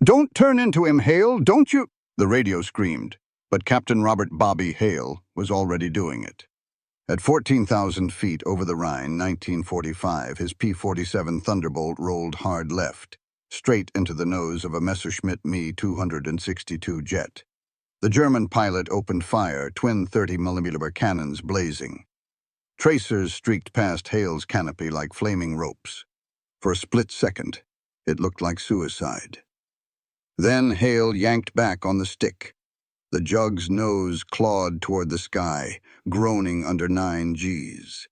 "Don't turn into him, Hale, don't you?" the radio screamed, but Captain Robert Bobby Hale was already doing it. At 14,000 feet over the Rhine, 1945, his P-47 Thunderbolt rolled hard left, straight into the nose of a Messerschmitt Me-262 jet. The German pilot opened fire, twin 30mm cannons blazing. Tracers streaked past Hale's canopy like flaming ropes. For a split second, it looked like suicide. Then Hale yanked back on the stick. The Jug's nose clawed toward the sky, groaning under 9 Gs.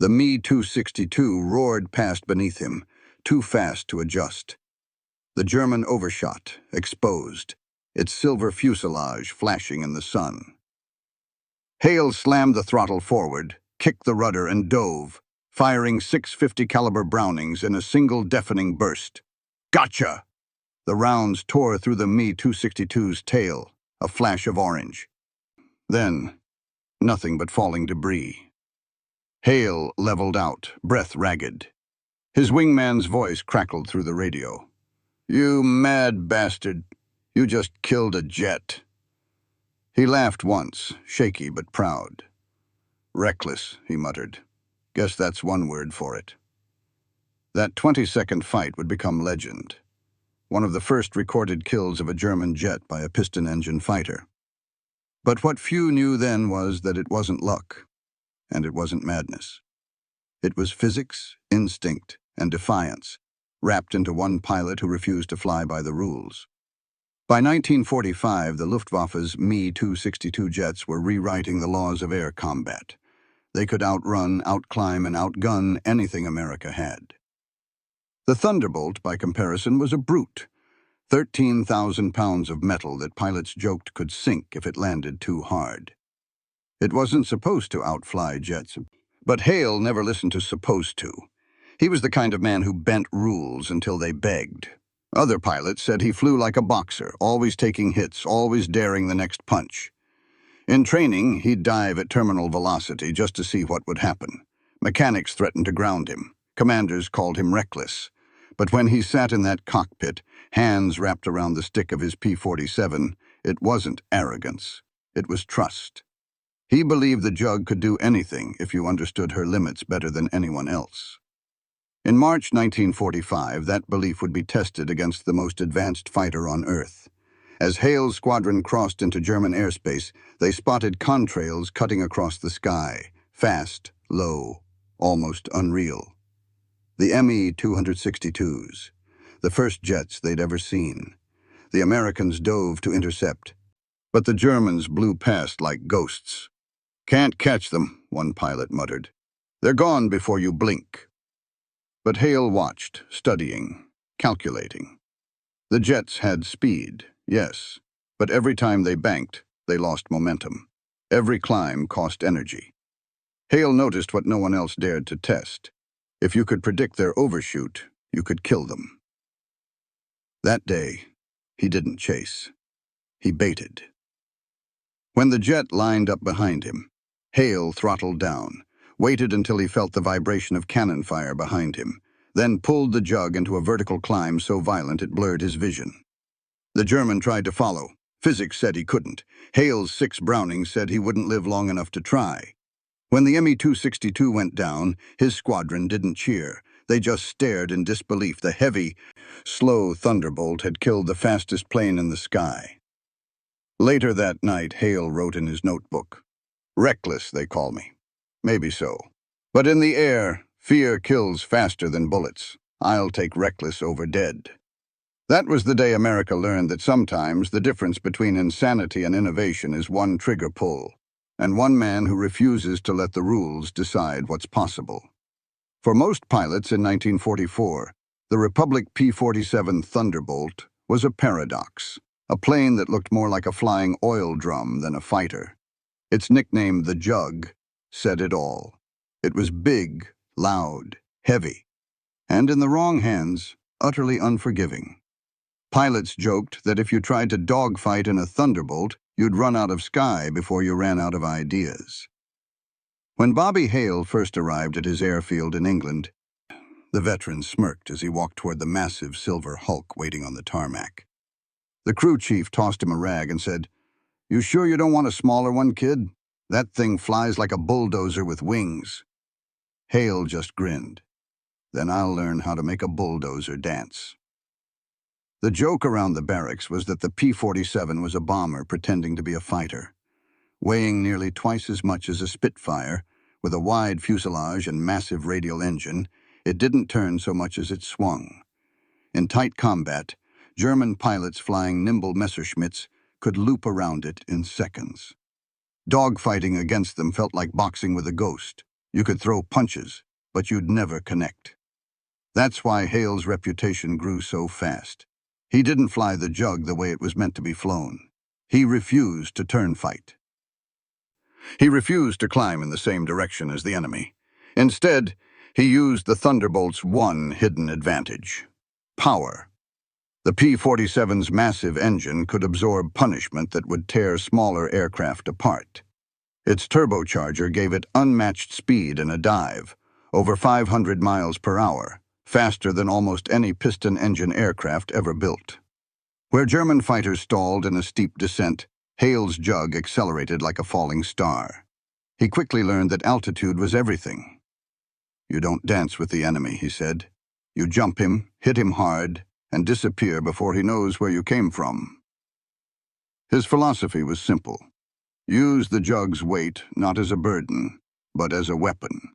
The Me-262 roared past beneath him, too fast to adjust. The German overshot, exposed, its silver fuselage flashing in the sun. Hale slammed the throttle forward, kicked the rudder, and dove, firing 650 caliber Brownings in a single deafening burst. "Gotcha!" The rounds tore through the Me-262's tail, a flash of orange. Then, nothing but falling debris. Hale leveled out, breath ragged. His wingman's voice crackled through the radio. "You mad bastard. You just killed a jet." He laughed once, shaky but proud. "Reckless," he muttered. "Guess that's one word for it." That 20-second fight would become legend. One of the first recorded kills of a German jet by a piston-engine fighter. But what few knew then was that it wasn't luck, and it wasn't madness. It was physics, instinct, and defiance, wrapped into one pilot who refused to fly by the rules. By 1945, the Luftwaffe's Me-262 jets were rewriting the laws of air combat. They could outrun, outclimb, and outgun anything America had. The Thunderbolt, by comparison, was a brute. 13,000 pounds of metal that pilots joked could sink if it landed too hard. It wasn't supposed to outfly jets, but Hale never listened to supposed to. He was the kind of man who bent rules until they begged. Other pilots said he flew like a boxer, always taking hits, always daring the next punch. In training, he'd dive at terminal velocity just to see what would happen. Mechanics threatened to ground him. Commanders called him reckless. But when he sat in that cockpit, hands wrapped around the stick of his P-47, it wasn't arrogance. It was trust. He believed the Jug could do anything if you understood her limits better than anyone else. In March 1945, that belief would be tested against the most advanced fighter on Earth. As Hale's squadron crossed into German airspace, they spotted contrails cutting across the sky, fast, low, almost unreal. The Me-262s, the first jets they'd ever seen. The Americans dove to intercept, but the Germans blew past like ghosts. "Can't catch them," one pilot muttered. "They're gone before you blink." But Hale watched, studying, calculating. The jets had speed, yes, but every time they banked, they lost momentum. Every climb cost energy. Hale noticed what no one else dared to test. If you could predict their overshoot, you could kill them. That day, he didn't chase. He baited. When the jet lined up behind him, Hale throttled down, waited until he felt the vibration of cannon fire behind him, then pulled the Jug into a vertical climb so violent it blurred his vision. The German tried to follow. Physics said he couldn't. Hale's 6 Brownings said he wouldn't live long enough to try. When the Me-262 went down, his squadron didn't cheer. They just stared in disbelief. The heavy, slow Thunderbolt had killed the fastest plane in the sky. Later that night, Hale wrote in his notebook, "Reckless, they call me. Maybe so. But in the air, fear kills faster than bullets. I'll take reckless over dead." That was the day America learned that sometimes the difference between insanity and innovation is one trigger pull, and one man who refuses to let the rules decide what's possible. For most pilots in 1944, the Republic P-47 Thunderbolt was a paradox, a plane that looked more like a flying oil drum than a fighter. Its nickname, the Jug, said it all. It was big, loud, heavy, and in the wrong hands, utterly unforgiving. Pilots joked that if you tried to dogfight in a Thunderbolt, you'd run out of sky before you ran out of ideas. When Bobby Hale first arrived at his airfield in England, The veteran smirked as he walked toward the massive silver hulk waiting on the tarmac. The crew chief tossed him a rag and said, "You sure you don't want a smaller one, kid? That thing flies like a bulldozer with wings." Hale just grinned. "Then I'll learn how to make a bulldozer dance." The joke around the barracks was that the P-47 was a bomber pretending to be a fighter. Weighing nearly twice as much as a Spitfire, with a wide fuselage and massive radial engine, it didn't turn so much as it swung. In tight combat, German pilots flying nimble Messerschmitts could loop around it in seconds. Dogfighting against them felt like boxing with a ghost. You could throw punches, but you'd never connect. That's why Hale's reputation grew so fast. He didn't fly the Jug the way it was meant to be flown. He refused to turn fight. He refused to climb in the same direction as the enemy. Instead, he used the Thunderbolt's one hidden advantage: power. The P-47's massive engine could absorb punishment that would tear smaller aircraft apart. Its turbocharger gave it unmatched speed in a dive, over 500 miles per hour, faster than almost any piston-engine aircraft ever built. Where German fighters stalled in a steep descent, Hale's Jug accelerated like a falling star. He quickly learned that altitude was everything. "You don't dance with the enemy," he said. "You jump him, hit him hard, and disappear before he knows where you came from." His philosophy was simple. Use the Jug's weight not as a burden, but as a weapon.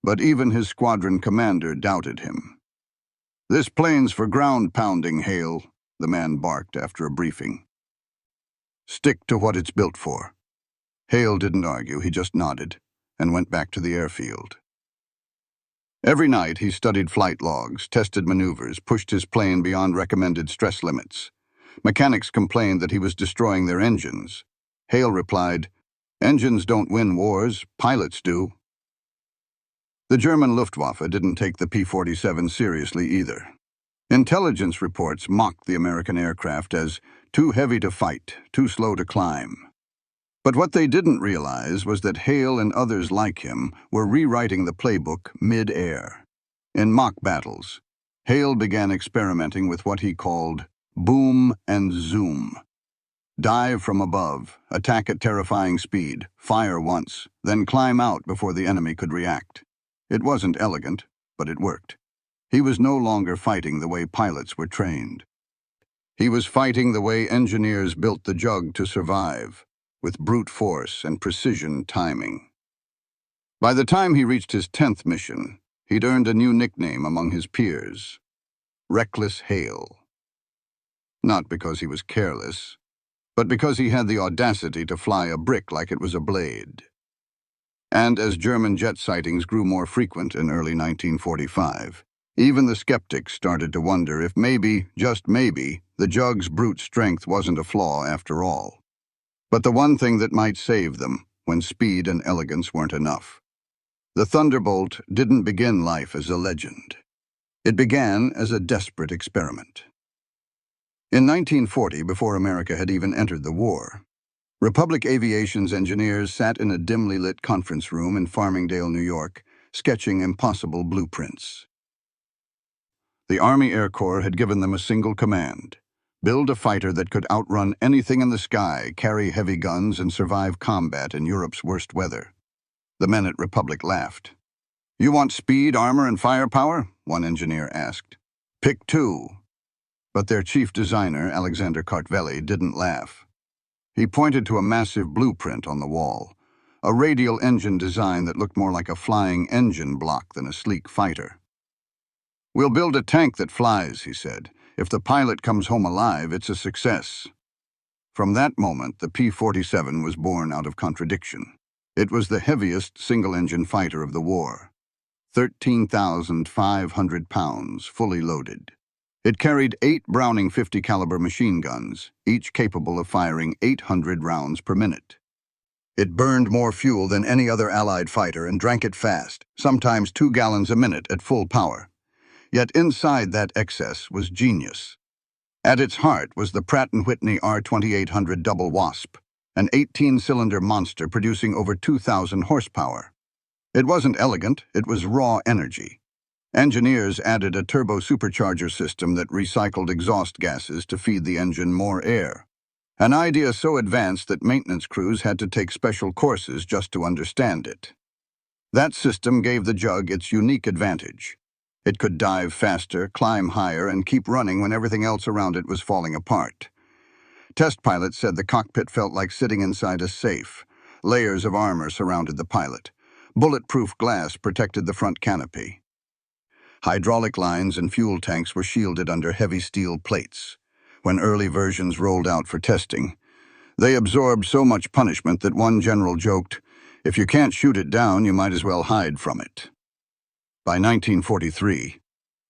But even his squadron commander doubted him. "This plane's for ground pounding, Hale," the man barked after a briefing. "Stick to what it's built for." Hale didn't argue, he just nodded, and went back to the airfield. Every night he studied flight logs, tested maneuvers, pushed his plane beyond recommended stress limits. Mechanics complained that he was destroying their engines. Hale replied, "Engines don't win wars, pilots do." The German Luftwaffe didn't take the P-47 seriously either. Intelligence reports mocked the American aircraft as too heavy to fight, too slow to climb. But what they didn't realize was that Hale and others like him were rewriting the playbook midair. In mock battles, Hale began experimenting with what he called boom and zoom. Dive from above, attack at terrifying speed, fire once, then climb out before the enemy could react. It wasn't elegant, but it worked. He was no longer fighting the way pilots were trained. He was fighting the way engineers built the Jug to survive, with brute force and precision timing. By the time he reached his 10th mission, he'd earned a new nickname among his peers: Reckless Hale. Not because he was careless, but because he had the audacity to fly a brick like it was a blade. And as German jet sightings grew more frequent in early 1945, even the skeptics started to wonder if maybe, just maybe, the Jug's brute strength wasn't a flaw after all. But the one thing that might save them when speed and elegance weren't enough. The Thunderbolt didn't begin life as a legend. It began as a desperate experiment. In 1940, before America had even entered the war, Republic Aviation's engineers sat in a dimly lit conference room in Farmingdale, New York, sketching impossible blueprints. The Army Air Corps had given them a single command: build a fighter that could outrun anything in the sky, carry heavy guns, and survive combat in Europe's worst weather. The men at Republic laughed. "You want speed, armor, and firepower?" one engineer asked. "Pick two." But their chief designer, Alexander Kartveli, didn't laugh. He pointed to a massive blueprint on the wall, a radial engine design that looked more like a flying engine block than a sleek fighter. "We'll build a tank that flies," he said. "If the pilot comes home alive, it's a success." From that moment, the P-47 was born out of contradiction. It was the heaviest single-engine fighter of the war. 13,500 pounds, fully loaded. It carried 8 Browning .50 caliber machine guns, each capable of firing 800 rounds per minute. It burned more fuel than any other Allied fighter and drank it fast, sometimes 2 gallons a minute at full power. Yet inside that excess was genius. At its heart was the Pratt & Whitney R-2800 Double Wasp, an 18-cylinder monster producing over 2,000 horsepower. It wasn't elegant, it was raw energy. Engineers added a turbo supercharger system that recycled exhaust gases to feed the engine more air. An idea so advanced that maintenance crews had to take special courses just to understand it. That system gave the Jug its unique advantage. It could dive faster, climb higher, and keep running when everything else around it was falling apart. Test pilots said the cockpit felt like sitting inside a safe. Layers of armor surrounded the pilot. Bulletproof glass protected the front canopy. Hydraulic lines and fuel tanks were shielded under heavy steel plates. When early versions rolled out for testing, they absorbed so much punishment that one general joked, "If you can't shoot it down, you might as well hide from it." By 1943,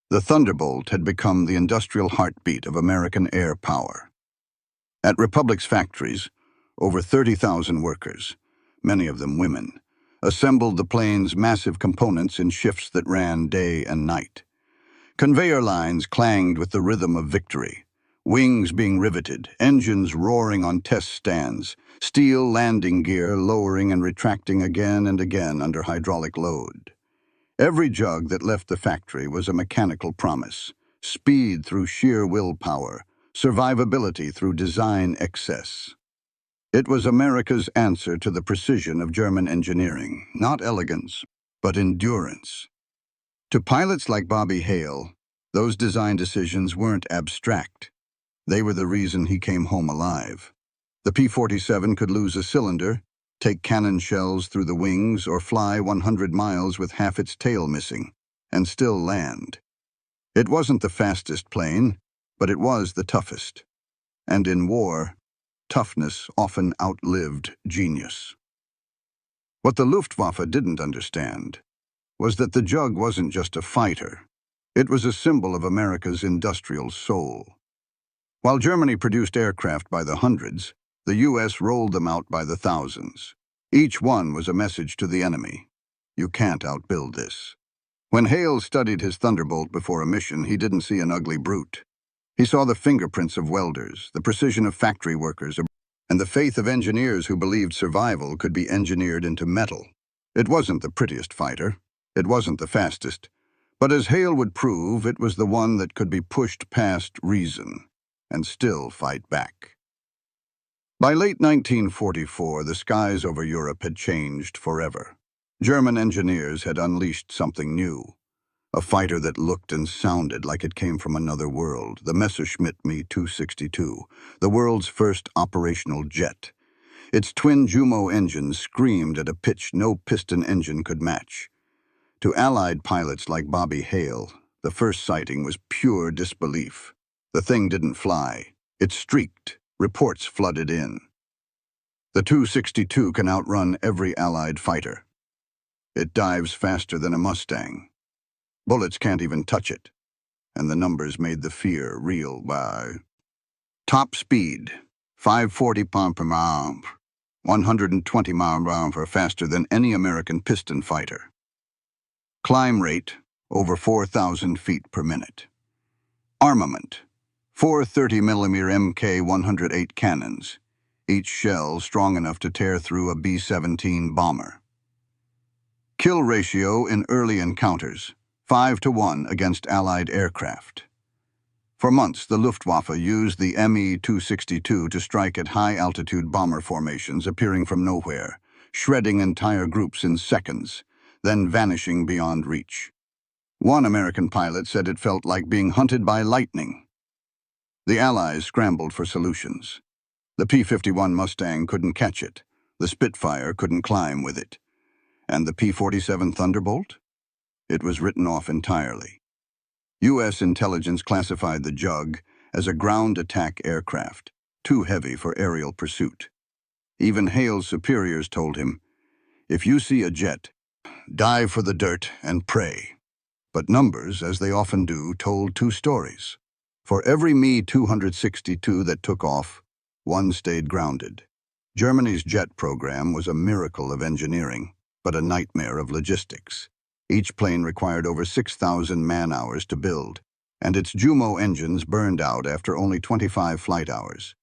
the Thunderbolt had become the industrial heartbeat of American air power. At Republic's factories, over 30,000 workers, many of them women, assembled the plane's massive components in shifts that ran day and night. Conveyor lines clanged with the rhythm of victory, wings being riveted, engines roaring on test stands, steel landing gear lowering and retracting again and again under hydraulic load. Every Jug that left the factory was a mechanical promise: speed through sheer willpower, survivability through design excess. It was America's answer to the precision of German engineering, not elegance, but endurance. To pilots like Bobby Hale, those design decisions weren't abstract. They were the reason he came home alive. The P-47 could lose a cylinder, take cannon shells through the wings, or fly 100 miles with half its tail missing, and still land. It wasn't the fastest plane, but it was the toughest. And in war, toughness often outlived genius. What the Luftwaffe didn't understand was that the Jug wasn't just a fighter. It was a symbol of America's industrial soul. While Germany produced aircraft by the hundreds, the U.S. rolled them out by the thousands. Each one was a message to the enemy: you can't outbuild this. When Hale studied his Thunderbolt before a mission, he didn't see an ugly brute. He saw the fingerprints of welders, the precision of factory workers, and the faith of engineers who believed survival could be engineered into metal. It wasn't the prettiest fighter. It wasn't the fastest. But as Hale would prove, it was the one that could be pushed past reason and still fight back. By late 1944, the skies over Europe had changed forever. German engineers had unleashed something new. A fighter that looked and sounded like it came from another world, the Messerschmitt Me-262, the world's first operational jet. Its twin Jumo engines screamed at a pitch no piston engine could match. To Allied pilots like Bobby Hale, the first sighting was pure disbelief. The thing didn't fly. It streaked. Reports flooded in. The 262 can outrun every Allied fighter. It dives faster than a Mustang. Bullets can't even touch it. And the numbers made the fear real. By top speed, 540 mph, 120 mph, faster than any American piston fighter. Climb rate, over 4,000 feet per minute. Armament, 4 30mm Mk-108 cannons, each shell strong enough to tear through a B-17 bomber. Kill ratio in early encounters, 5-to-1 against Allied aircraft. For months, the Luftwaffe used the Me-262 to strike at high-altitude bomber formations appearing from nowhere, shredding entire groups in seconds, then vanishing beyond reach. One American pilot said it felt like being hunted by lightning. The Allies scrambled for solutions. The P-51 Mustang couldn't catch it. The Spitfire couldn't climb with it. And the P-47 Thunderbolt? It was written off entirely. U.S. intelligence classified the Jug as a ground attack aircraft, too heavy for aerial pursuit. Even Hale's superiors told him, "If you see a jet, dive for the dirt and pray." But numbers, as they often do, told two stories. For every Me-262 that took off, one stayed grounded. Germany's jet program was a miracle of engineering, but a nightmare of logistics. Each plane required over 6,000 man-hours to build, and its Jumo engines burned out after only 25 flight hours.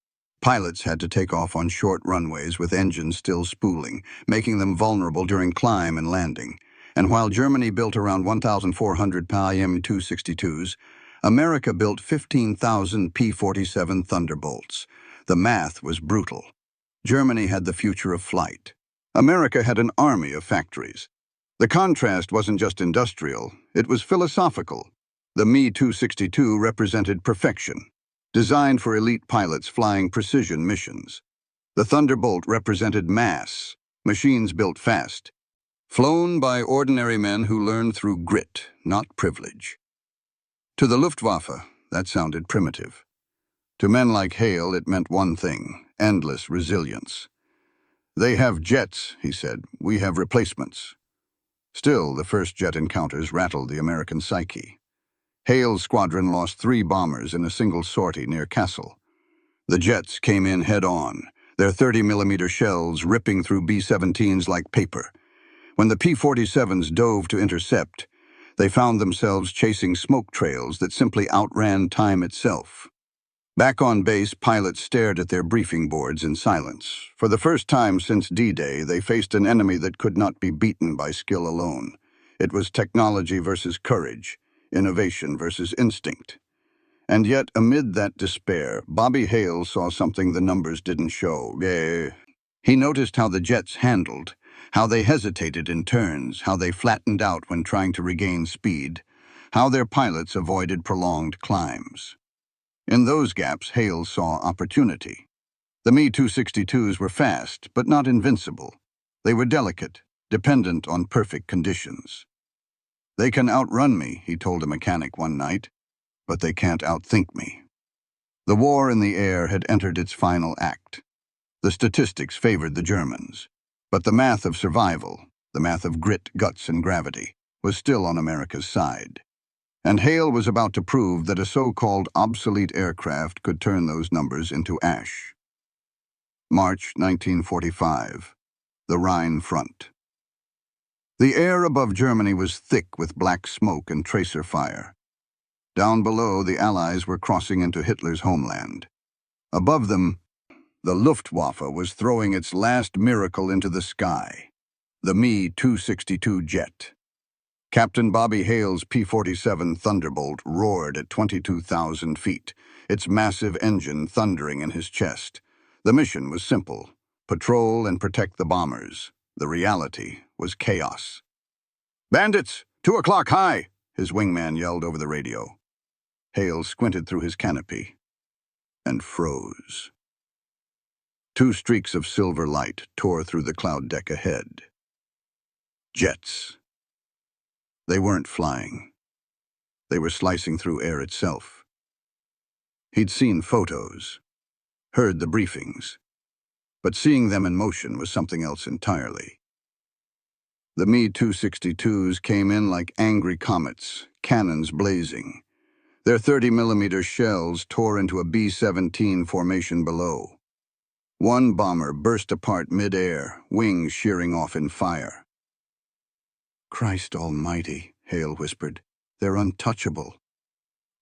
Pilots had to take off on short runways with engines still spooling, making them vulnerable during climb and landing. And while Germany built around 1,400 Mi-262s, America built 15,000 P-47 Thunderbolts. The math was brutal. Germany had the future of flight. America had an army of factories. The contrast wasn't just industrial, it was philosophical. The Mi-262 represented perfection, designed for elite pilots flying precision missions. The Thunderbolt represented mass, machines built fast, flown by ordinary men who learned through grit, not privilege. To the Luftwaffe, that sounded primitive. To men like Hale, it meant one thing: endless resilience. "They have jets," he said. "We have replacements." Still, the first jet encounters rattled the American psyche. Hale's squadron lost 3 bombers in a single sortie near Kassel. The jets came in head-on, their 30mm shells ripping through B-17s like paper. When the P-47s dove to intercept, they found themselves chasing smoke trails that simply outran time itself. Back on base, pilots stared at their briefing boards in silence. For the first time since D-Day, they faced an enemy that could not be beaten by skill alone. It was technology versus courage, innovation versus instinct. And yet, amid that despair, Bobby Hale saw something the numbers didn't show. He noticed how the jets handled, how they hesitated in turns, how they flattened out when trying to regain speed, how their pilots avoided prolonged climbs. In those gaps, Hale saw opportunity. The Mi-262s were fast, but not invincible. They were delicate, dependent on perfect conditions. "They can outrun me," he told a mechanic one night, "but they can't outthink me." The war in the air had entered its final act. The statistics favored the Germans. But the math of survival, the math of grit, guts, and gravity, was still on America's side. And Hale was about to prove that a so-called obsolete aircraft could turn those numbers into ash. March 1945. The Rhine Front. The air above Germany was thick with black smoke and tracer fire. Down below, the Allies were crossing into Hitler's homeland. Above them, the Luftwaffe was throwing its last miracle into the sky, the Mi-262 jet. Captain Bobby Hale's P-47 Thunderbolt roared at 22,000 feet, its massive engine thundering in his chest. The mission was simple: patrol and protect the bombers. The reality was chaos. "Bandits! 2 o'clock high!" his wingman yelled over the radio. Hale squinted through his canopy and froze. 2 streaks of silver light tore through the cloud deck ahead. Jets. They weren't flying. They were slicing through air itself. He'd seen photos, heard the briefings, but seeing them in motion was something else entirely. The Mi-262s came in like angry comets, cannons blazing. Their 30mm shells tore into a B-17 formation below. One bomber burst apart midair, wings shearing off in fire. "Christ almighty," Hale whispered. "They're untouchable."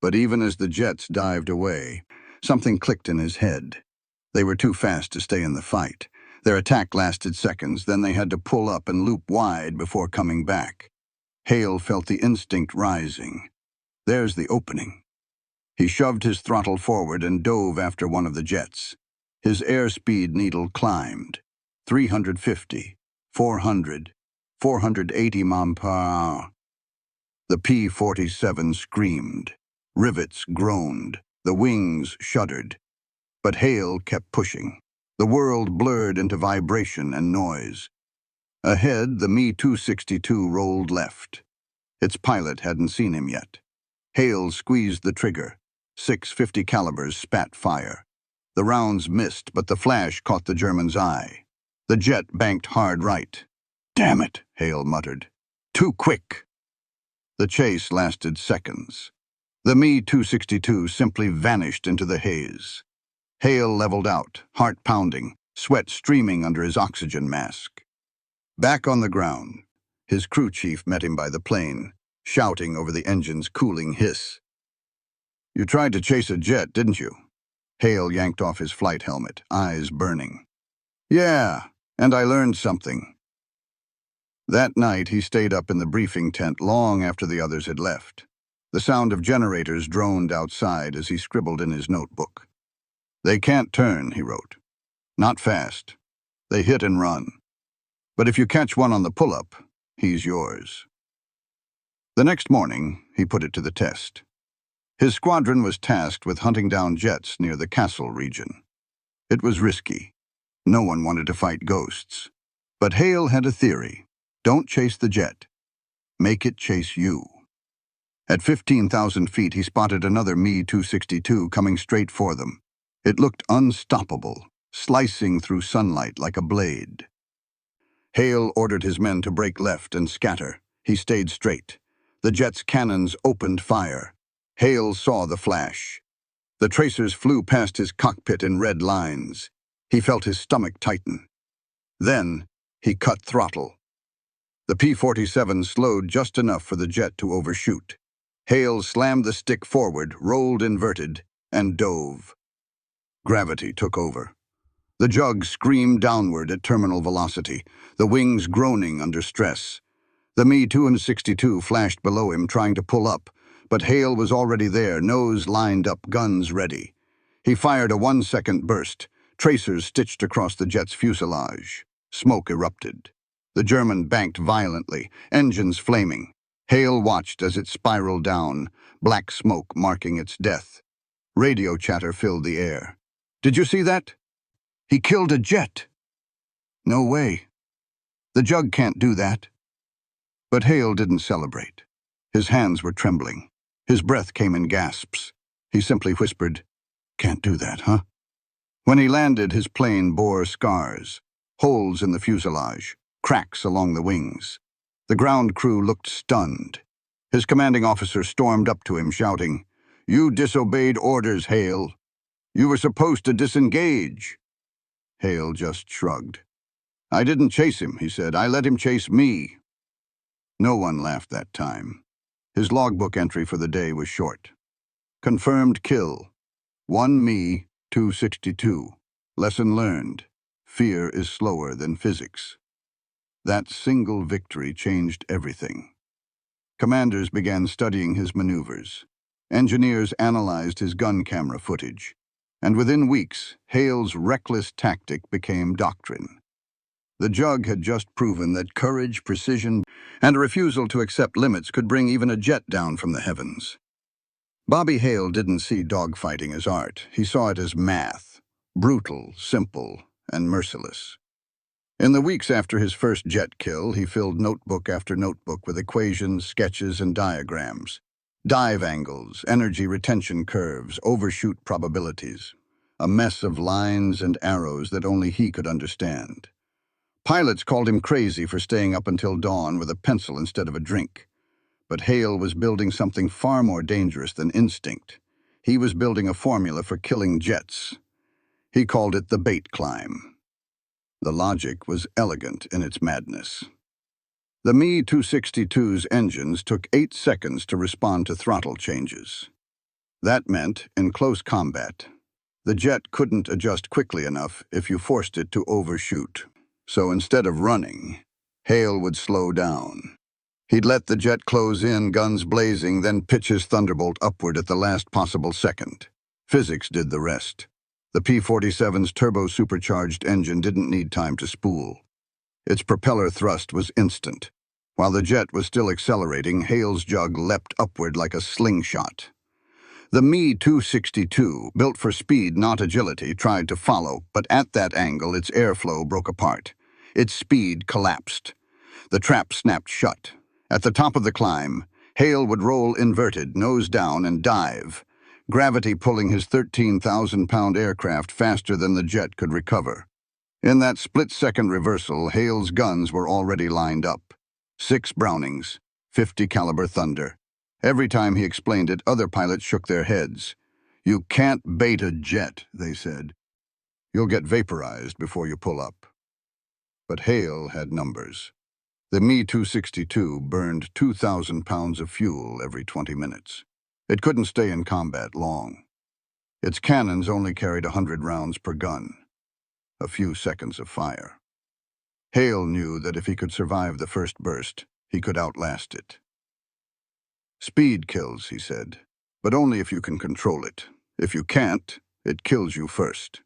But even as the jets dived away, something clicked in his head. They were too fast to stay in the fight. Their attack lasted seconds, then they had to pull up and loop wide before coming back. Hale felt the instinct rising. There's the opening. He shoved his throttle forward and dove after one of the jets. His airspeed needle climbed. 350, 400, 480 mph. The P-47 screamed. Rivets groaned. The wings shuddered. But Hale kept pushing. The world blurred into vibration and noise. Ahead, the Mi-262 rolled left. Its pilot hadn't seen him yet. Hale squeezed the trigger. 650 calibers spat fire. The rounds missed, but the flash caught the German's eye. The jet banked hard right. "Damn it," Hale muttered. "Too quick." The chase lasted seconds. The Mi-262 simply vanished into the haze. Hale leveled out, heart pounding, sweat streaming under his oxygen mask. Back on the ground, his crew chief met him by the plane, shouting over the engine's cooling hiss. "You tried to chase a jet, didn't you?" Hale yanked off his flight helmet, eyes burning. "Yeah, and I learned something." That night, he stayed up in the briefing tent long after the others had left. The sound of generators droned outside as he scribbled in his notebook. "They can't turn," he wrote. "Not fast. They hit and run. But if you catch one on the pull-up, he's yours." The next morning, he put it to the test. His squadron was tasked with hunting down jets near the Castle region. It was risky. No one wanted to fight ghosts. But Hale had a theory. Don't chase the jet. Make it chase you. At 15,000 feet, he spotted another Me-262 coming straight for them. It looked unstoppable, slicing through sunlight like a blade. Hale ordered his men to break left and scatter. He stayed straight. The jet's cannons opened fire. Hale saw the flash. The tracers flew past his cockpit in red lines. He felt his stomach tighten. Then, he cut throttle. The P-47 slowed just enough for the jet to overshoot. Hale slammed the stick forward, rolled inverted, and dove. Gravity took over. The jug screamed downward at terminal velocity, the wings groaning under stress. The Me-262 flashed below him, trying to pull up, but Hale was already there, nose lined up, guns ready. He fired a 1-second burst. Tracers stitched across the jet's fuselage. Smoke erupted. The German banked violently, engines flaming. Hale watched as it spiraled down, black smoke marking its death. Radio chatter filled the air. "Did you see that? He killed a jet." "No way. The jug can't do that." But Hale didn't celebrate. His hands were trembling. His breath came in gasps. He simply whispered, "Can't do that, huh?" When he landed, his plane bore scars, holes in the fuselage, cracks along the wings. The ground crew looked stunned. His commanding officer stormed up to him, shouting, "You disobeyed orders, Hale. You were supposed to disengage." Hale just shrugged. "I didn't chase him," he said. "I let him chase me." No one laughed that time. His logbook entry for the day was short. Confirmed kill. 1 Me-262. Lesson learned. Fear is slower than physics. That single victory changed everything. Commanders began studying his maneuvers. Engineers analyzed his gun camera footage. And within weeks, Hale's reckless tactic became doctrine. The jug had just proven that courage, precision, and a refusal to accept limits could bring even a jet down from the heavens. Bobby Hale didn't see dogfighting as art. He saw it as math. Brutal, simple, and merciless. In the weeks after his first jet kill, he filled notebook after notebook with equations, sketches, and diagrams. Dive angles, energy retention curves, overshoot probabilities. A mess of lines and arrows that only he could understand. Pilots called him crazy for staying up until dawn with a pencil instead of a drink. But Hale was building something far more dangerous than instinct. He was building a formula for killing jets. He called it the bait climb. The logic was elegant in its madness. The Me-262's engines took 8 seconds to respond to throttle changes. That meant, in close combat, the jet couldn't adjust quickly enough if you forced it to overshoot. So instead of running, Hale would slow down. He'd let the jet close in, guns blazing, then pitch his Thunderbolt upward at the last possible second. Physics did the rest. The P-47's turbo-supercharged engine didn't need time to spool. Its propeller thrust was instant. While the jet was still accelerating, Hale's jug leapt upward like a slingshot. The Me-262, built for speed, not agility, tried to follow, but at that angle its airflow broke apart. Its speed collapsed. The trap snapped shut. At the top of the climb, Hale would roll inverted, nose down, and dive, gravity pulling his 13,000-pound aircraft faster than the jet could recover. In that split-second reversal, Hale's guns were already lined up. 6 Brownings, 50 caliber Thunder. Every time he explained it, other pilots shook their heads. "You can't bait a jet," they said. "You'll get vaporized before you pull up." But Hale had numbers. The Me-262 burned 2,000 pounds of fuel every 20 minutes. It couldn't stay in combat long. Its cannons only carried 100 rounds per gun. A few seconds of fire. Hale knew that if he could survive the first burst, he could outlast it. "Speed kills," he said, "but only if you can control it. If you can't, it kills you first."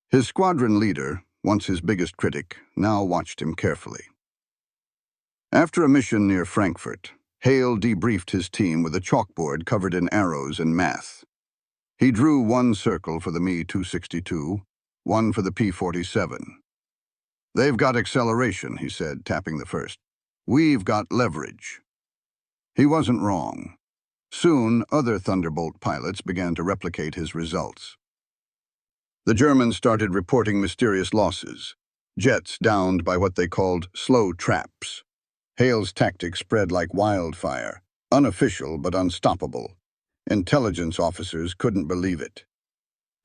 His squadron leader, once his biggest critic, now watched him carefully. After a mission near Frankfurt, Hale debriefed his team with a chalkboard covered in arrows and math. He drew one circle for the Me-262, one for the P-47. "They've got acceleration," he said, tapping the first. "We've got leverage." He wasn't wrong. Soon, other Thunderbolt pilots began to replicate his results. The Germans started reporting mysterious losses, jets downed by what they called slow traps. Hale's tactics spread like wildfire, unofficial but unstoppable. Intelligence officers couldn't believe it.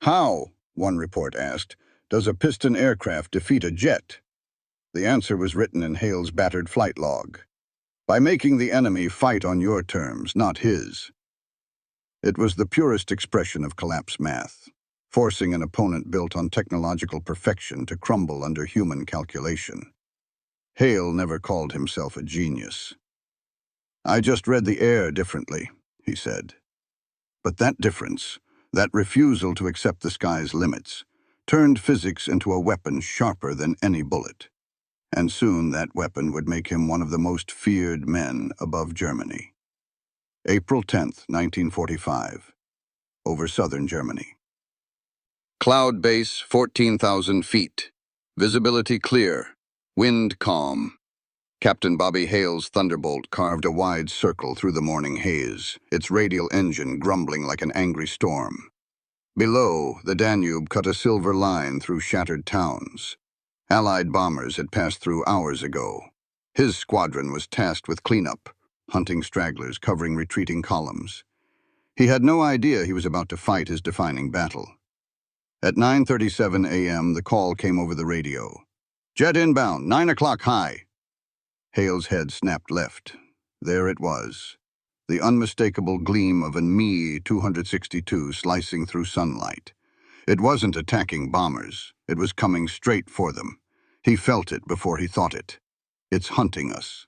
"How," one report asked, "does a piston aircraft defeat a jet?" The answer was written in Hale's battered flight log. "By making the enemy fight on your terms, not his." It was the purest expression of collapse math, forcing an opponent built on technological perfection to crumble under human calculation. Hale never called himself a genius. "I just read the air differently," he said. But that difference, that refusal to accept the sky's limits, turned physics into a weapon sharper than any bullet. And soon that weapon would make him one of the most feared men above Germany. April 10th, 1945. Over southern Germany. Cloud base 14,000 feet. Visibility clear. Wind calm. Captain Bobby Hale's Thunderbolt carved a wide circle through the morning haze, its radial engine grumbling like an angry storm. Below, the Danube cut a silver line through shattered towns. Allied bombers had passed through hours ago. His squadron was tasked with cleanup, hunting stragglers, covering retreating columns. He had no idea he was about to fight his defining battle. At 9:37 a.m., the call came over the radio. "Jet inbound, 9 o'clock high." Hale's head snapped left. There it was, the unmistakable gleam of a Me-262 slicing through sunlight. It wasn't attacking bombers. It was coming straight for them. He felt it before he thought it. "It's hunting us."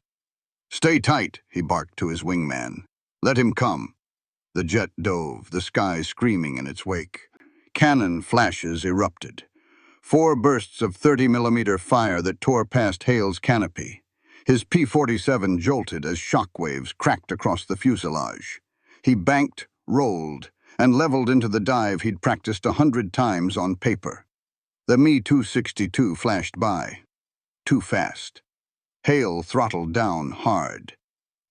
"Stay tight," he barked to his wingman. "Let him come." The jet dove, the sky screaming in its wake. Cannon flashes erupted. 4 bursts of 30mm fire that tore past Hale's canopy. His P-47 jolted as shock waves cracked across the fuselage. He banked, rolled, and leveled into the dive he'd practiced 100 times on paper. The Me-262 flashed by. Too fast. Hale throttled down hard.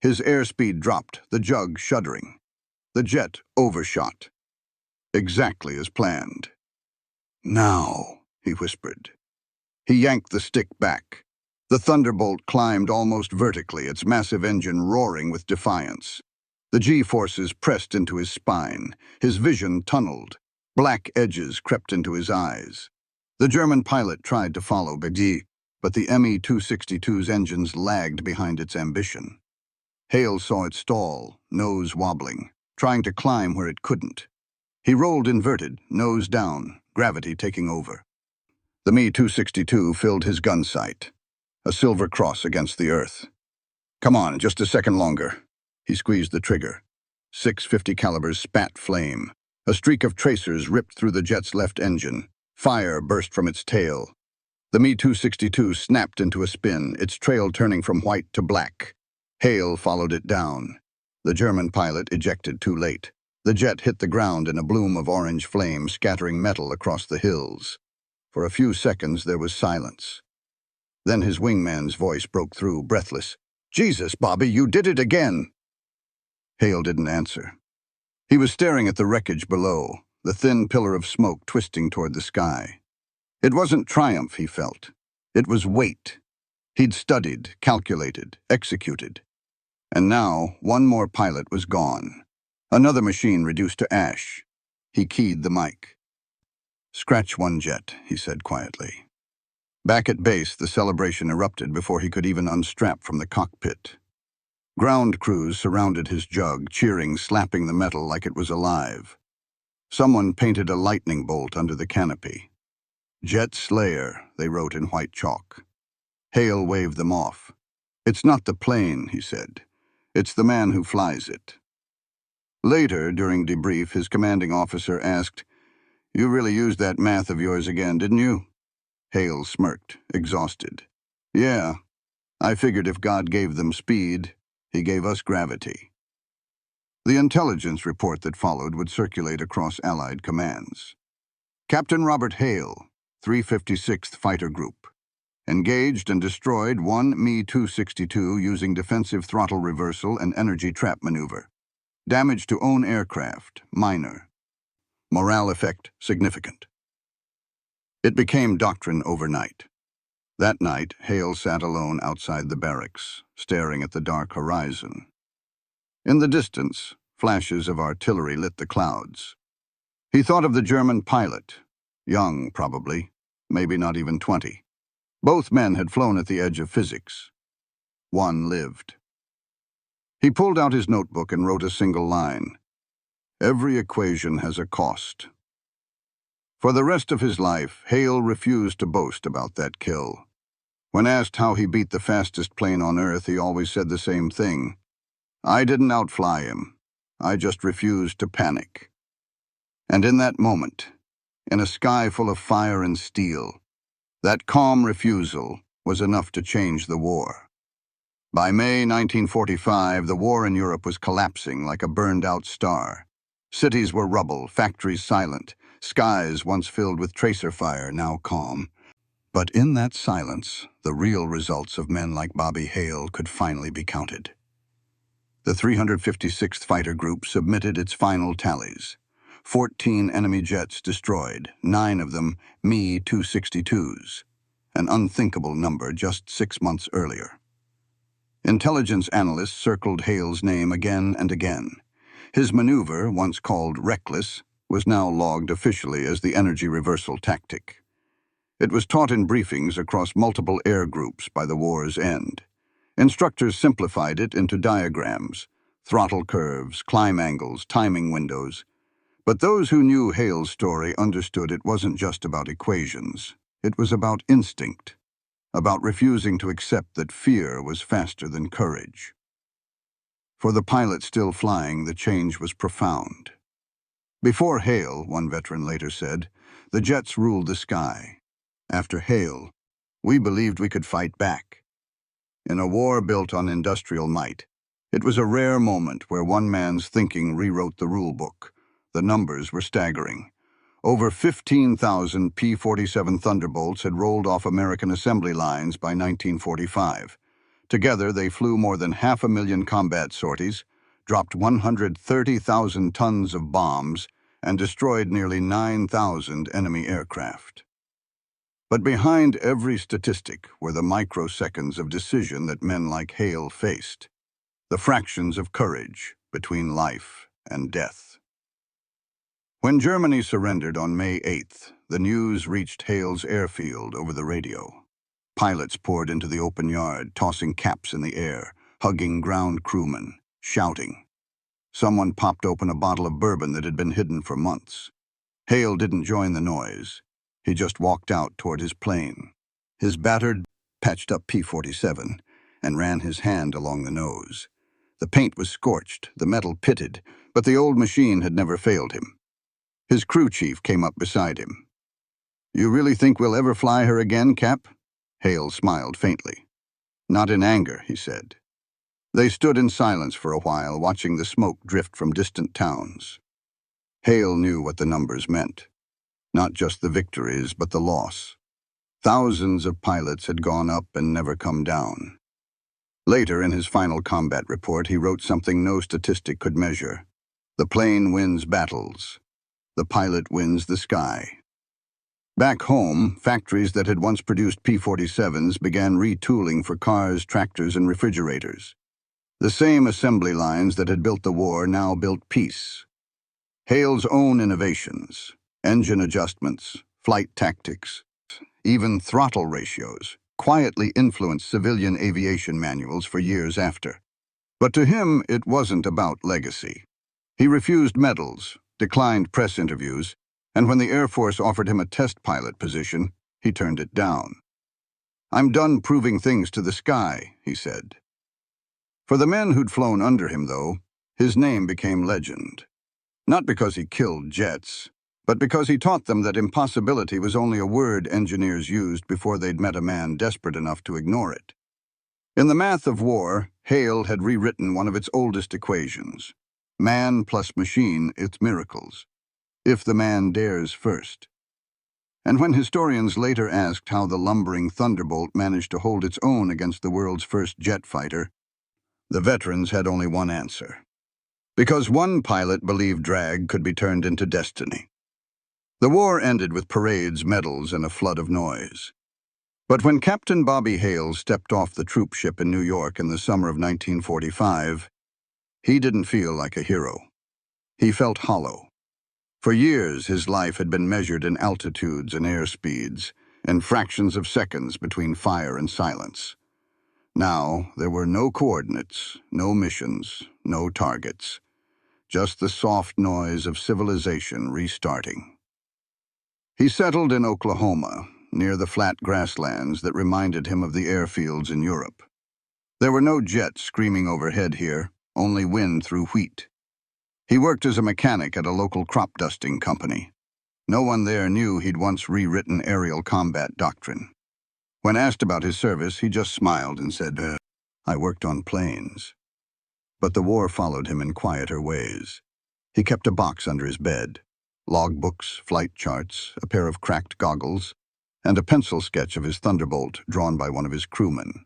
His airspeed dropped, the jug shuddering. The jet overshot. Exactly as planned. "Now," he whispered. He yanked the stick back. The Thunderbolt climbed almost vertically, its massive engine roaring with defiance. The G-forces pressed into his spine. His vision tunneled. Black edges crept into his eyes. The German pilot tried to follow Bedi, but the Me-262's engines lagged behind its ambition. Hale saw it stall, nose wobbling, trying to climb where it couldn't. He rolled inverted, nose down, gravity taking over. The Me-262 filled his gun sight, a silver cross against the earth. "Come on, just a second longer." He squeezed the trigger. 650 calibers spat flame. A streak of tracers ripped through the jet's left engine. Fire burst from its tail. The Me-262 snapped into a spin, its trail turning from white to black. Hale followed it down. The German pilot ejected too late. The jet hit the ground in a bloom of orange flame, scattering metal across the hills. For a few seconds there was silence. Then his wingman's voice broke through, breathless. "Jesus, Bobby, you did it again!" Hale didn't answer. He was staring at the wreckage below, the thin pillar of smoke twisting toward the sky. It wasn't triumph he felt. It was weight. He'd studied, calculated, executed. And now, one more pilot was gone. Another machine reduced to ash. He keyed the mic. "Scratch one jet," he said quietly. Back at base, the celebration erupted before he could even unstrap from the cockpit. Ground crews surrounded his jug, cheering, slapping the metal like it was alive. Someone painted a lightning bolt under the canopy. "Jet Slayer," they wrote in white chalk. Hale waved them off. "It's not the plane," he said. "It's the man who flies it." Later, during debrief, his commanding officer asked, "You really used that math of yours again, didn't you?" Hale smirked, exhausted. "Yeah, I figured if God gave them speed, he gave us gravity." The intelligence report that followed would circulate across Allied commands. Captain Robert Hale, 356th Fighter Group, engaged and destroyed one Me-262 using defensive throttle reversal and energy trap maneuver. Damage to own aircraft, minor. Morale effect, significant. It became doctrine overnight. That night, Hale sat alone outside the barracks, staring at the dark horizon. In the distance, flashes of artillery lit the clouds. He thought of the German pilot, young probably, maybe not even 20. Both men had flown at the edge of physics. One lived. He pulled out his notebook and wrote a single line. "Every equation has a cost." For the rest of his life, Hale refused to boast about that kill. When asked how he beat the fastest plane on Earth, he always said the same thing. "I didn't outfly him. I just refused to panic." And in that moment, in a sky full of fire and steel, that calm refusal was enough to change the war. By May 1945, the war in Europe was collapsing like a burned-out star. Cities were rubble, factories silent, skies once filled with tracer fire now calm. But in that silence, the real results of men like Bobby Hale could finally be counted. The 356th Fighter Group submitted its final tallies. 14 enemy jets destroyed, 9 of them Me-262s, an unthinkable number just 6 months earlier. Intelligence analysts circled Hale's name again and again. His maneuver, once called reckless, was now logged officially as the energy reversal tactic. It was taught in briefings across multiple air groups by the war's end. Instructors simplified it into diagrams, throttle curves, climb angles, timing windows. But those who knew Hale's story understood it wasn't just about equations. It was about instinct, about refusing to accept that fear was faster than courage. For the pilot still flying, the change was profound. Before Hale, one veteran later said, the jets ruled the sky. After Hale, we believed we could fight back. In a war built on industrial might, it was a rare moment where one man's thinking rewrote the rule book. The numbers were staggering. Over 15,000 P-47 Thunderbolts had rolled off American assembly lines by 1945. Together, they flew more than 500,000 combat sorties, dropped 130,000 tons of bombs, and destroyed nearly 9,000 enemy aircraft. But behind every statistic were the microseconds of decision that men like Hale faced, the fractions of courage between life and death. When Germany surrendered on May 8th, the news reached Hale's airfield over the radio. Pilots poured into the open yard, tossing caps in the air, hugging ground crewmen, shouting. Someone popped open a bottle of bourbon that had been hidden for months. Hale didn't join the noise. He just walked out toward his plane, his battered, patched-up P-47, and ran his hand along the nose. The paint was scorched, the metal pitted, but the old machine had never failed him. His crew chief came up beside him. "You really think we'll ever fly her again, Cap?" Hale smiled faintly. "Not in anger," he said. They stood in silence for a while, watching the smoke drift from distant towns. Hale knew what the numbers meant. Not just the victories, but the loss. Thousands of pilots had gone up and never come down. Later, in his final combat report, he wrote something no statistic could measure. The plane wins battles. The pilot wins the sky. Back home, factories that had once produced P-47s began retooling for cars, tractors, and refrigerators. The same assembly lines that had built the war now built peace. Hale's own innovations, engine adjustments, flight tactics, even throttle ratios, quietly influenced civilian aviation manuals for years after. But to him, it wasn't about legacy. He refused medals, declined press interviews, and when the Air Force offered him a test pilot position, he turned it down. "I'm done proving things to the sky," he said. For the men who'd flown under him, though, his name became legend. Not because he killed jets, but because he taught them that impossibility was only a word engineers used before they'd met a man desperate enough to ignore it. In the math of war, Hale had rewritten one of its oldest equations. Man plus machine, it's miracles. If the man dares first. And when historians later asked how the lumbering Thunderbolt managed to hold its own against the world's first jet fighter, the veterans had only one answer. Because one pilot believed drag could be turned into destiny. The war ended with parades, medals, and a flood of noise. But when Captain Bobby Hale stepped off the troop ship in New York in the summer of 1945, he didn't feel like a hero. He felt hollow. For years, his life had been measured in altitudes and airspeeds, and fractions of seconds between fire and silence. Now, there were no coordinates, no missions, no targets. Just the soft noise of civilization restarting. He settled in Oklahoma, near the flat grasslands that reminded him of the airfields in Europe. There were no jets screaming overhead here, only wind through wheat. He worked as a mechanic at a local crop dusting company. No one there knew he'd once rewritten aerial combat doctrine. When asked about his service, he just smiled and said, "I worked on planes." But the war followed him in quieter ways. He kept a box under his bed, logbooks, flight charts, a pair of cracked goggles, and a pencil sketch of his Thunderbolt drawn by one of his crewmen.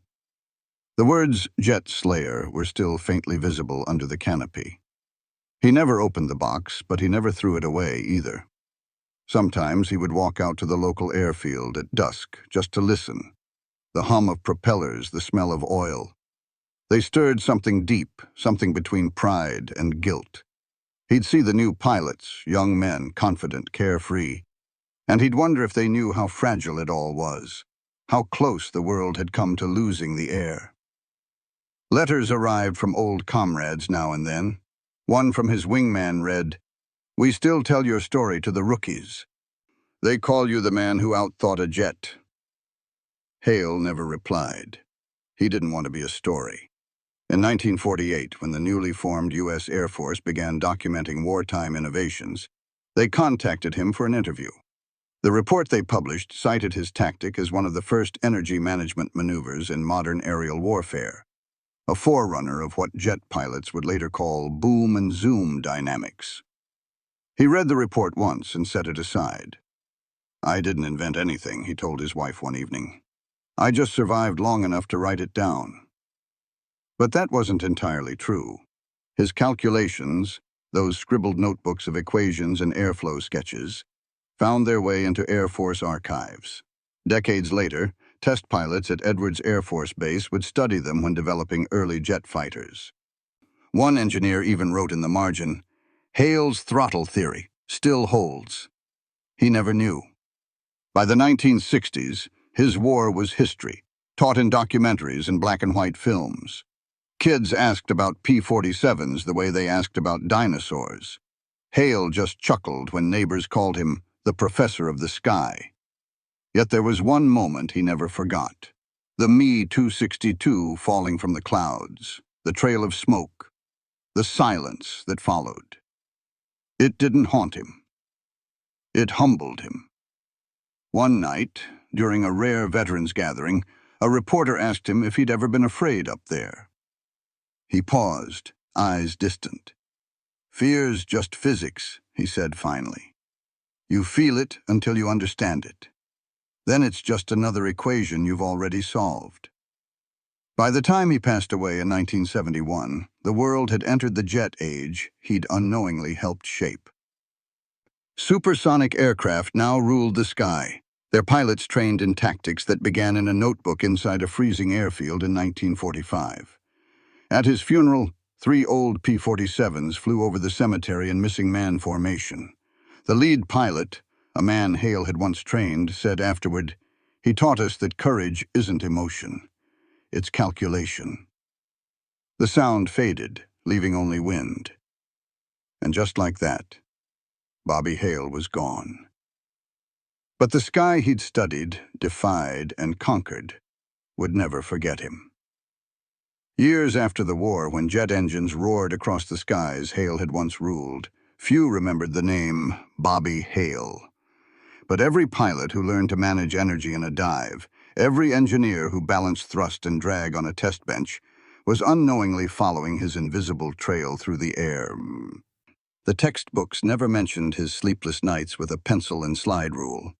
The words "Jet Slayer" were still faintly visible under the canopy. He never opened the box, but he never threw it away either. Sometimes he would walk out to the local airfield at dusk just to listen. The hum of propellers, the smell of oil. They stirred something deep, something between pride and guilt. He'd see the new pilots, young men, confident, carefree, and he'd wonder if they knew how fragile it all was, how close the world had come to losing the air. Letters arrived from old comrades now and then. One from his wingman read, "We still tell your story to the rookies. They call you the man who outthought a jet." Hale never replied. He didn't want to be a story. In 1948, when the newly formed U.S. Air Force began documenting wartime innovations, they contacted him for an interview. The report they published cited his tactic as one of the first energy management maneuvers in modern aerial warfare, a forerunner of what jet pilots would later call boom and zoom dynamics. He read the report once and set it aside. "I didn't invent anything," he told his wife one evening. "I just survived long enough to write it down." But that wasn't entirely true. His calculations, those scribbled notebooks of equations and airflow sketches, found their way into Air Force archives. Decades later, test pilots at Edwards Air Force Base would study them when developing early jet fighters. One engineer even wrote in the margin, "Hale's throttle theory still holds." He never knew. By the 1960s, his war was history, taught in documentaries and black and white films. Kids asked about P-47s the way they asked about dinosaurs. Hale just chuckled when neighbors called him the professor of the sky. Yet there was one moment he never forgot. The Me-262 falling from the clouds, the trail of smoke, the silence that followed. It didn't haunt him. It humbled him. One night, during a rare veterans gathering, a reporter asked him if he'd ever been afraid up there. He paused, eyes distant. "Fear's just physics," he said finally. "You feel it until you understand it. Then it's just another equation you've already solved." By the time he passed away in 1971, the world had entered the jet age he'd unknowingly helped shape. Supersonic aircraft now ruled the sky, their pilots trained in tactics that began in a notebook inside a freezing airfield in 1945. At his funeral, 3 old P-47s flew over the cemetery in missing man formation. The lead pilot, a man Hale had once trained, said afterward, "He taught us that courage isn't emotion. It's calculation." The sound faded, leaving only wind. And just like that, Bobby Hale was gone. But the sky he'd studied, defied, and conquered would never forget him. Years after the war, when jet engines roared across the skies Hale had once ruled, few remembered the name Bobby Hale. But every pilot who learned to manage energy in a dive, every engineer who balanced thrust and drag on a test bench, was unknowingly following his invisible trail through the air. The textbooks never mentioned his sleepless nights with a pencil and slide rule.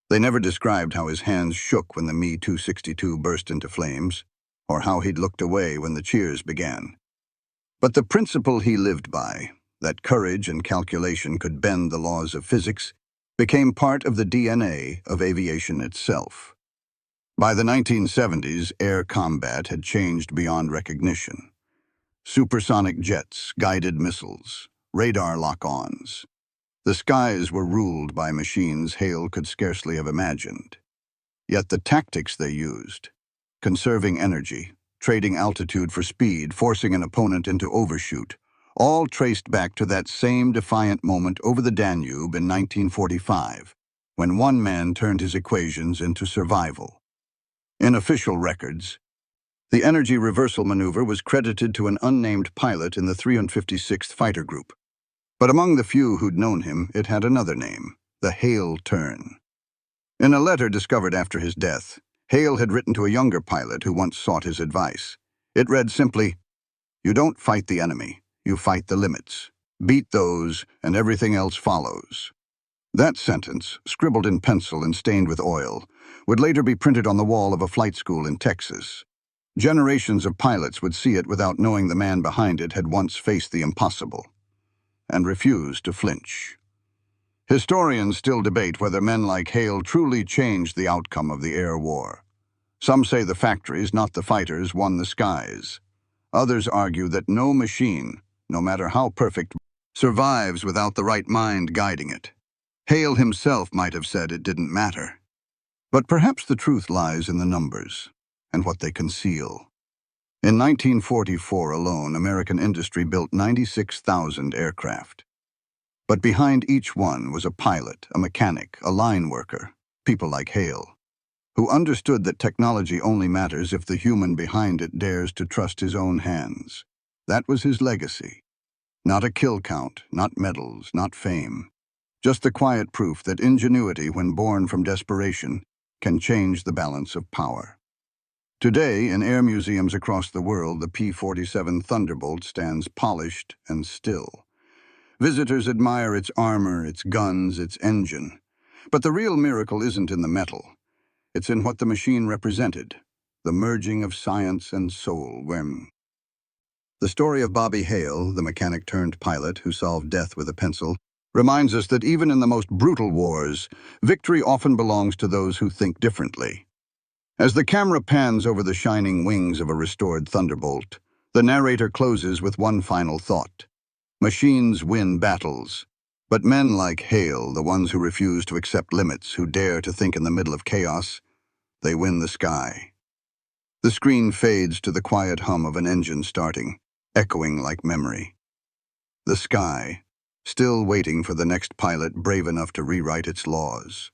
They never described how his hands shook when the Me-262 burst into flames, or how he'd looked away when the cheers began. But the principle he lived by, that courage and calculation could bend the laws of physics, became part of the DNA of aviation itself. By the 1970s, air combat had changed beyond recognition. Supersonic jets, guided missiles, radar lock-ons. The skies were ruled by machines Hale could scarcely have imagined. Yet the tactics they used, conserving energy, trading altitude for speed, forcing an opponent into overshoot, all traced back to that same defiant moment over the Danube in 1945, when one man turned his equations into survival. In official records, the energy reversal maneuver was credited to an unnamed pilot in the 356th Fighter Group. But among the few who'd known him, it had another name, the Hale turn. In a letter discovered after his death, Hale had written to a younger pilot who once sought his advice. It read simply, "You don't fight the enemy, you fight the limits. Beat those, and everything else follows." That sentence, scribbled in pencil and stained with oil, would later be printed on the wall of a flight school in Texas. Generations of pilots would see it without knowing the man behind it had once faced the impossible and refused to flinch. Historians still debate whether men like Hale truly changed the outcome of the air war. Some say the factories, not the fighters, won the skies. Others argue that no machine, no matter how perfect, survives without the right mind guiding it. Hale himself might have said it didn't matter. But perhaps the truth lies in the numbers and what they conceal. In 1944 alone, American industry built 96,000 aircraft. But behind each one was a pilot, a mechanic, a line worker, people like Hale, who understood that technology only matters if the human behind it dares to trust his own hands. That was his legacy. Not a kill count, not medals, not fame. Just the quiet proof that ingenuity, when born from desperation, can change the balance of power. Today, in air museums across the world, the P-47 Thunderbolt stands polished and still. Visitors admire its armor, its guns, its engine. But the real miracle isn't in the metal. It's in what the machine represented, the merging of science and soul. The story of Bobby Hale, the mechanic-turned-pilot who solved death with a pencil, reminds us that even in the most brutal wars, victory often belongs to those who think differently. As the camera pans over the shining wings of a restored Thunderbolt, the narrator closes with one final thought. Machines win battles, but men like Hale, the ones who refuse to accept limits, who dare to think in the middle of chaos, they win the sky. The screen fades to the quiet hum of an engine starting, echoing like memory. The sky, still waiting for the next pilot brave enough to rewrite its laws.